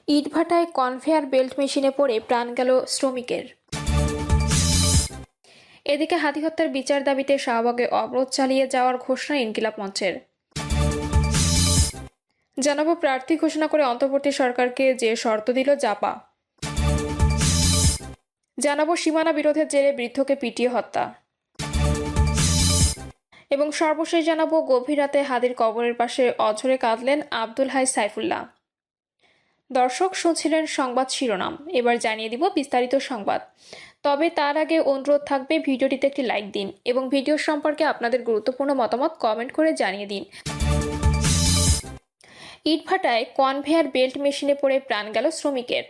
ইটভাটায় conveyor belt মেশিনে পড়ে প্রাণ গেল শ্রমিকের। এদিকে হাদি হত্যার বিচার দাবিতে শাহবাগে অবরোধ চালিয়ে যাওয়ার ঘোষণা ইনকিলাব মঞ্চের। জানাবো প্রার্থী ঘোষণা করে অন্তর্বর্তী সরকারকে যে শর্ত দিল জাপা। জানাবো সীমানা বিরোধের জেরে বৃদ্ধকে পিটিয়ে হত্যা। এবং সর্বশেষ জানাবো গভীর রাতে হাদির কবরের পাশে অঝরে কাঁদলেন আব্দুল হাই সাইফুল্লাহ। দর্শক শুনছিলেন সংবাদ শিরোনাম, এবার জানিয়ে দিব বিস্তারিত সংবাদ। তবে তার আগে অনুরোধ থাকবে ভিডিওটিতে একটি লাইক দিন এবং ভিডিও সম্পর্কে আপনাদের গুরুত্বপূর্ণ মতামত কমেন্ট করে জানিয়ে দিন। ইটভাটায় কনভেয়ার বেল্ট মেশিনে পড়ে প্রাণ গেল শ্রমিকের।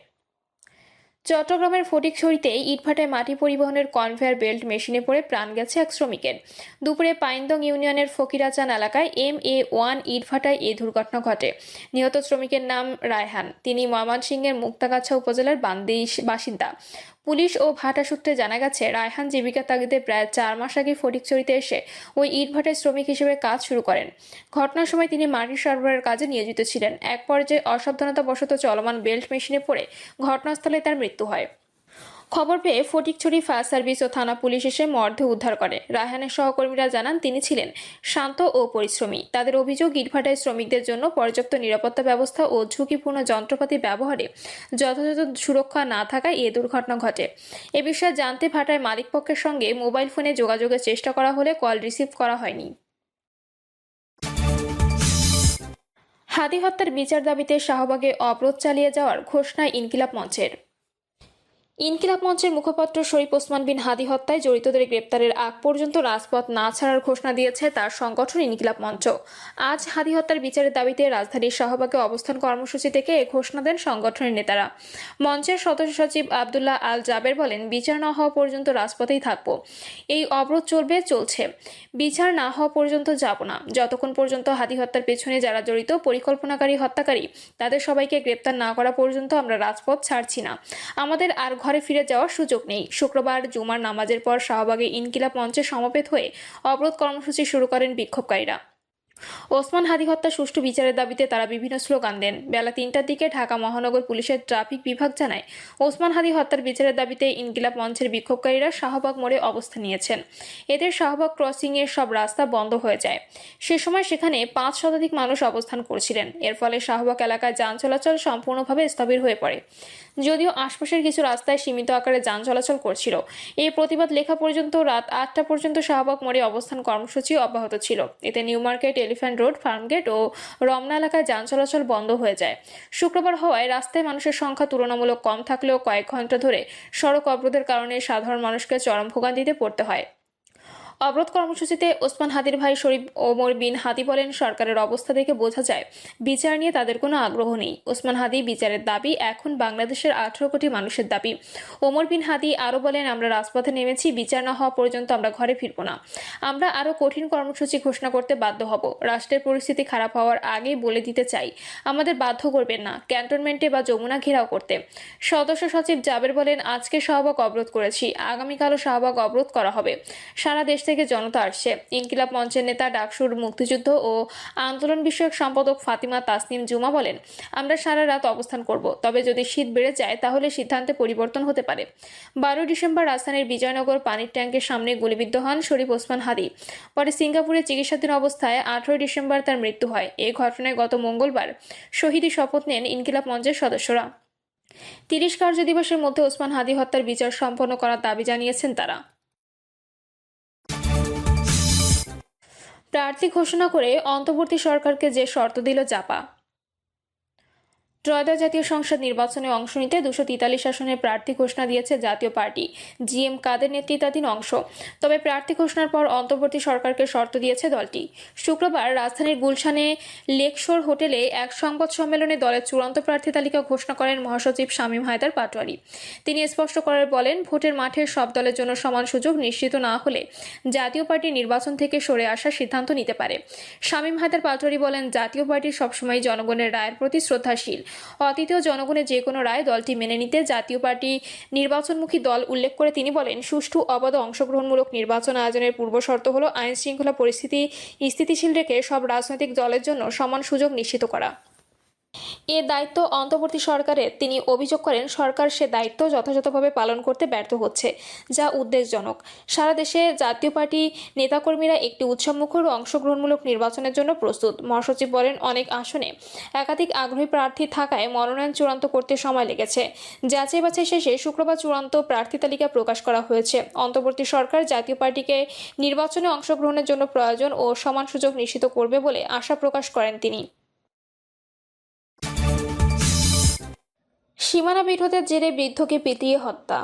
চট্টগ্রামের ফটিকছড়িতে ইটভাটায় মাটি পরিবহনের কনভেয়ার বেল্ট মেশিনে পড়ে প্রাণ গেছে এক শ্রমিকের। দুপুরে পাইনদং ইউনিয়নের ফকিরাচান এলাকায় MA1 ইটভাটায় এই দুর্ঘটনা ঘটে। নিহত শ্রমিকের নাম রায়হান। তিনি ময়মনসিংহের মুক্তাগাছা উপজেলার বাসিন্দা। পুলিশ ও ভাটা সূত্রে জানা গেছে, রায়হান জীবিকা তাগিদে প্রায় 4 মাস আগে ফটিকছড়িতে এসে ওই ইটভাটায় শ্রমিক হিসেবে কাজ শুরু করেন। ঘটনার সময় তিনি মাটি সরবরাহের কাজে নিয়োজিত ছিলেন। এক পর্যায়ে অসাবধানতাবশত চলমান বেল্ট মেশিনে পড়ে ঘটনাস্থলে তার মৃত্যু হয়। খবর পেয়ে ফটিকছড়ি ফায়ার সার্ভিস ও থানা পুলিশ এসে মরদেহ উদ্ধার করে। রায়হানের সহকর্মীরা জানান, তিনি ছিলেন শান্ত ও পরিশ্রমী। তাদের অভিযোগ, ইটভাটায় শ্রমিকদের জন্য পর্যাপ্ত নিরাপত্তা ব্যবস্থা ও ঝুঁকিপূর্ণ যন্ত্রপাতি ব্যবহারে যথাযথ সুরক্ষা না থাকায় এ দুর্ঘটনা ঘটে। এ বিষয়ে জানতে ভাটায় মালিকপক্ষের সঙ্গে মোবাইল ফোনে যোগাযোগের চেষ্টা করা হলে কল রিসিভ করা হয়নি। হাদি হত্যার বিচার দাবিতে শাহবাগে অবরোধ চালিয়ে যাওয়ার ঘোষণা ইনকিলাব মঞ্চের। ইনকিলাব মঞ্চের মুখপাত্র শরীফ ওসমান বিন হাদি হত্যায় জড়িতদের গ্রেপ্তারের আগ পর্যন্ত রাজপথ না ছাড়ার ঘোষণা দিয়েছে তার সংগঠন ইনকিলাব মঞ্চ। আজ হাদি হত্যার বিচারের দাবিতে রাজধানীর শাহবাগে অবস্থান কর্মসূচি থেকে এ ঘোষণা দেন সংগঠনের নেতারা। মঞ্চের সদস্য সচিব আব্দুল্লাহ আল জাবের বলেন, বিচার না হওয়া পর্যন্ত রাজপথেই থাকবো। এই অবরোধ চলছে। বিচার না হওয়া পর্যন্ত যাব না। যতক্ষণ পর্যন্ত হাদি হত্যার পেছনে যারা জড়িত, পরিকল্পনাকারী, হত্যাকারী, তাদের সবাইকে গ্রেপ্তার না করা পর্যন্ত আমরা রাজপথ ছাড়ছি না। আমাদের আর ঘরে ফিরে যাওয়ার সুযোগ নেই। শুক্রবার জুমার নামাজের পর শাহবাগে ইনকিলাব মঞ্চে সমবেত হয়ে অবরোধ কর্মসূচি শুরু করেন বিক্ষোভকারীরা। ওসমান হাদি হত্যা সুষ্ঠু বিচারের দাবিতে তারা বিভিন্ন স্লোগান দেন। বেলা 3টার দিকে ঢাকা মহানগর পুলিশের ট্রাফিক বিভাগ জানায়, ওসমান হাদি হত্যার বিচারের দাবিতে ইনকিলাব মঞ্চের বিক্ষোভকারীরা শাহবাগ মোড়ে অবস্থান নিয়েছেন। এদের শাহবাগ ক্রসিং এর সব রাস্তা বন্ধ হয়ে যায়। সে সময় সেখানে 5 শতাধিক মানুষ অবস্থান করছিলেন। এর ফলে শাহবাগ এলাকায় যান চলাচল সম্পূর্ণভাবে স্থবির হয়ে পড়ে। যদিও আশপাশের কিছু রাস্তায় সীমিত আকারে যান চলাচল করছিল। এই প্রতিবাদ লেখা পর্যন্ত রাত 8টা পর্যন্ত শাহবাগ মোড়ে অবস্থান কর্মসূচি অব্যাহত ছিল। এতে নিউ মার্কেট, এলিফ্যান্ট রোড, ফার্মগেট ও রমনা এলাকায় যান চলাচল বন্ধ হয়ে যায়। শুক্রবার হওয়ায় রাস্তায় মানুষের সংখ্যা তুলনামূলক কম থাকলেও কয়েক ঘন্টা ধরে সড়ক অবরোধের কারণে সাধারণ মানুষকে চরম ভোগান্তিতে পড়তে হয়। অবরোধ কর্মসূচিতে ওসমান হাদির ভাই শরীফ ওমর বিন হাদি বলেন, সরকারের অবস্থা দেখে বোঝা যায় বিচার নিয়ে তাদের কোনো আগ্রহ নেই। ওসমান হাদি বিচারের দাবি এখন বাংলাদেশের 18 কোটি মানুষের দাবি। ওমর বিন হাদি আরও বলেন, আমরা রাজপথে নেমেছি, বিচার না হওয়া পর্যন্ত আমরা ঘরে ফিরব না। আমরা আরও কঠিন কর্মসূচি ঘোষণা করতে বাধ্য হব। রাষ্ট্রের পরিস্থিতি খারাপ হওয়ার আগেই বলে দিতে চাই, আমাদের বাধ্য করবেন না ক্যান্টনমেন্টে বা যমুনা ঘেরাও করতে। সদস্য সচিব জাবের বলেন, আজকে শাহবাগ অবরোধ করেছি, আগামীকালও শাহবাগ অবরোধ করা হবে। সারা দেশ থেকে জনতা আসছে। ইনকিলাব মঞ্চের নেতা ডাকসুর মুক্তিযুদ্ধ ও আন্দোলন বিষয়ক সম্পাদক ফাতিমা তাসনিম জুমা বলেন, আমরা সারা রাত অবস্থান করব। তবে যদি শীত বেড়ে যায় তাহলে সিদ্ধান্তে পরিবর্তন হতে পারে। 12 ডিসেম্বর রাজধানীর বিজয়নগর পানির ট্যাঙ্কের সামনে গুলিবিদ্ধ হন শরীফ ওসমান হাদি। পরে সিঙ্গাপুরে চিকিৎসাধীন অবস্থায় 18 ডিসেম্বর তার মৃত্যু হয়। এই ঘটনায় গত মঙ্গলবার শহীদি শপথ নেন ইনকিলাব মঞ্চের সদস্যরা। 30 কার্য দিবসের মধ্যে ওসমান হাদি হত্যার বিচার সম্পন্ন করার দাবি জানিয়েছেন তারা। প্রার্থী ঘোষণা করে অন্তর্বর্তী সরকারকে যে শর্ত দিল জাপা। ত্রয়োদশ জাতীয় সংসদ নির্বাচনে অংশ নিতে 243 আসনের প্রার্থী ঘোষণা দিয়েছে জাতীয় পার্টি GM কাদের নেতৃত্বাধীন অংশ। তবে প্রার্থী ঘোষণার পর অন্তর্বর্তী সরকারকে শর্ত দিয়েছে দলটি। শুক্রবার রাজধানীর গুলশানে লেকশোর হোটেলে এক সংবাদ সম্মেলনে দলের চূড়ান্ত প্রার্থী তালিকা ঘোষণা করেন মহাসচিব শামীম হায়দার পাটোয়ারি। তিনি স্পষ্ট করে বলেন, ভোটের মাঠে সব দলের জন্য সমান সুযোগ নিশ্চিত না হলে জাতীয় পার্টি নির্বাচন থেকে সরে আসার সিদ্ধান্ত নিতে পারে। শামীম হায়দার পাটোয়ারি বলেন, জাতীয় পার্টি সবসময় জনগণের রায়ের প্রতি শ্রদ্ধাশীল। অতীতেও জনগণের যে কোনো রায় দলটি মেনে নিতে জাতীয় পার্টি নির্বাচনমুখী দল উল্লেখ করে তিনি বলেন, সুষ্ঠু, অবাধ, অংশগ্রহণমূলক নির্বাচন আয়োজনের পূর্বশর্ত হল আইন শৃঙ্খলা পরিস্থিতি স্থিতিশীল রেখে সব রাজনৈতিক দলের জন্য সমান সুযোগ নিশ্চিত করা। এ দায়িত্ব অন্তর্বর্তী সরকারের। তিনি অভিযোগ করেন সরকার সে দায়িত্ব যথাযথভাবে পালন করতে ব্যর্থ হচ্ছে, যা উদ্বেগজনক। সারা দেশে জাতীয় পার্টি নেতাকর্মীরা একটি উৎসবমুখর ও অংশগ্রহণমূলক নির্বাচনের জন্য প্রস্তুত। মহাসচিব বলেন, অনেক আসনে একাধিক আগ্রহী প্রার্থী থাকায় মনোনয়ন চূড়ান্ত করতে সময় লেগেছে। যাচাই বাছাই শেষে শুক্রবার চূড়ান্ত প্রার্থী তালিকা প্রকাশ করা হয়েছে। অন্তর্বর্তী সরকার জাতীয় পার্টিকে নির্বাচনে অংশগ্রহণের জন্য প্রয়োজন ও সমান সুযোগ নিশ্চিত করবে বলে আশা প্রকাশ করেন তিনি। সীমানা বিরোধের জেরে বৃদ্ধকে পিটিয়ে হত্যা।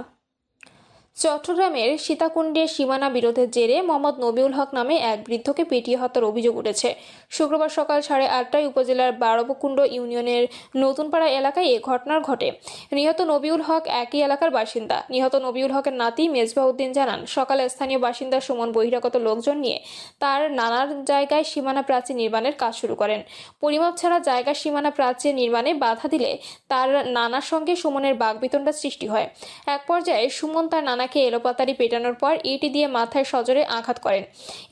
চট্টগ্রামের সীতাকুণ্ডে সীমানা বিরোধের জেরে মোহাম্মদ নবিউল হক নামে এক বৃদ্ধকে পিটিয়ে হত্যার অভিযোগ উঠেছে। শুক্রবার সকাল 8:30টায় উপজেলার বারবকুণ্ড ইউনিয়নের নতুনপাড়া এলাকায় এ ঘটনা ঘটে। নিহত নবিউল হক একই এলাকার বাসিন্দা। নিহত নবিউল হকের নাতি মেজবাউদ্দিন জানান, সকালে স্থানীয় বাসিন্দা সুমন বহিরাগত লোকজন নিয়ে তার নানার জায়গায় সীমানা প্রাচীর নির্মাণের কাজ শুরু করেন। পরিমাপ ছাড়া জায়গা সীমানা প্রাচীর নির্মাণে বাধা দিলে তার নানার সঙ্গে সুমনের বাকবিতণ্ডা সৃষ্টি হয়। এক পর্যায়ে সুমন তার নানাকে এলোপাতাড়ি পেটানোর পর ইটি দিয়ে মাথায় সজোরে আঘাত করেন।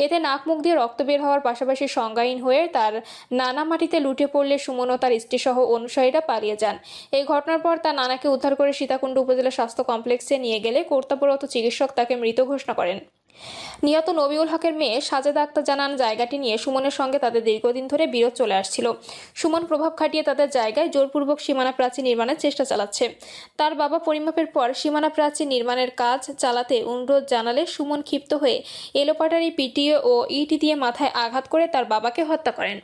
এতে নাক মুখ দিয়ে রক্ত বের হওয়ার পাশাপাশি সংজ্ঞাহীন হয়ে তার নানা মাটিতে লুটে পড়লে সুমন ও তার স্ত্রী সহ অনুসারীরা পালিয়ে যান। এই ঘটনার পর তার নানাকে উদ্ধার করে সীতাকুণ্ড উপজেলা স্বাস্থ্য কমপ্লেক্সে নিয়ে গেলে কর্তব্যরত চিকিৎসক তাকে মৃত ঘোষণা করেন। নিহত নবিউল হকের মেয়ে সাজেদা আক্তার জানান, জায়গাটি নিয়ে সুমনের সঙ্গে তাদের দীর্ঘদিন ধরে বিরোধ চলে আসছিল। সুমন প্রভাব খাটিয়ে তাদের জায়গায় জোরপূর্বক সীমানা প্রাচীর নির্মাণের চেষ্টা চালাচ্ছে। তার বাবা পরিমাপের পর সীমানা প্রাচীর নির্মাণের কাজ চালাতে অনুরোধ জানালে সুমন ক্ষিপ্ত হয়ে এলোপাটারি পিটিয়ে ও ইটি দিয়ে মাথায় আঘাত করে তার বাবাকে হত্যা করেন।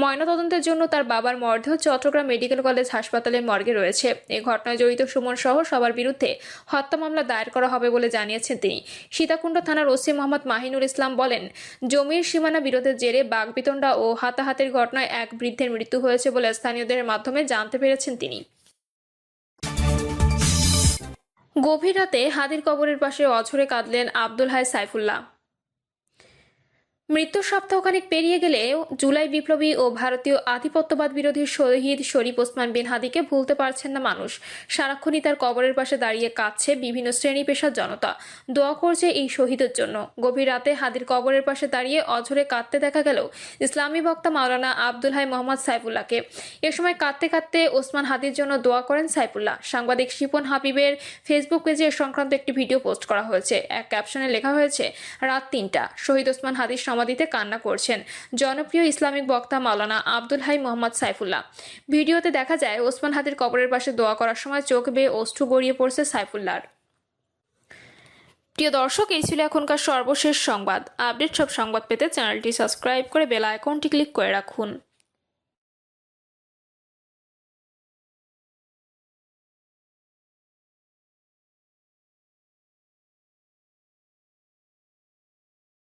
ময়নাতদন্তের জন্য তার বাবার মরদেহ চট্টগ্রাম মেডিকেল কলেজ হাসপাতালের মর্গে রয়েছে। এই ঘটনায় জড়িত সুমন সহ সবার বিরুদ্ধে হত্যা মামলা দায়ের করা হবে বলে জানিয়েছেন তিনি। সীতাকুণ্ড থানার ওসি মোহাম্মদ মাহিনুল ইসলাম বলেন, জমির সীমানা বিরোধের জেরে বাকবিতণ্ডা ও হাতাহাতির ঘটনায় এক বৃদ্ধের মৃত্যু হয়েছে বলে স্থানীয়দের মাধ্যমে জানতে পেরেছেন তিনি। গভীর রাতে হাদির কবরের পাশে অঝরে কাঁদলেন আব্দুল হাই সাইফুল্লাহ। মৃত্যুর সপ্তাহখানেক পেরিয়ে গেলেও জুলাই বিপ্লবী ও ভারতীয় আধিপত্যবাদ বিরোধী শহীদ শরীফ ওসমান বিন হাদিকে ভুলতে পারছেন না মানুষ। সারাক্ষণই তার কবরের পাশে দাঁড়িয়ে কাঁদছে বিভিন্ন শ্রেণী পেশার জনতা, দোয়া করছে এই শহীদের জন্য। গভীর রাতে হাদির কবরের পাশে দাঁড়িয়ে অঝরে কাঁদতে দেখা গেল ইসলামী বক্তা মাওলানা আব্দুল হাই মোহাম্মদ সাইফুল্লাহকে। এ সময় কাঁদতে কাঁদতে ওসমান হাদির জন্য দোয়া করেন সাইফুল্লাহ। সাংবাদিক শিপন হাবিবের ফেসবুক পেজে এ সংক্রান্ত একটি ভিডিও পোস্ট করা হয়েছে। এক ক্যাপশনে লেখা হয়েছে, রাত 3টা, শহীদ ওসমান হাদির সমাধিতে কান্না করছেন জনপ্রিয় ইসলামিক বক্তা মাওলানা আব্দুল হাই মোহাম্মদ সাইফুল্লাহ। ভিডিওতে দেখা যায় ওসমান হাদির কবরের পাশে দোয়া করার সময় চোখ বেয়ে অশ্রু গড়িয়ে পড়ছে সাইফুল্লাহর। প্রিয় দর্শক, এই ছিল এখনকার সর্বশেষ সংবাদ। আপডেট সব সংবাদ পেতে চ্যানেলটি সাবস্ক্রাইব করে বেল আইকনটি ক্লিক করে রাখুন।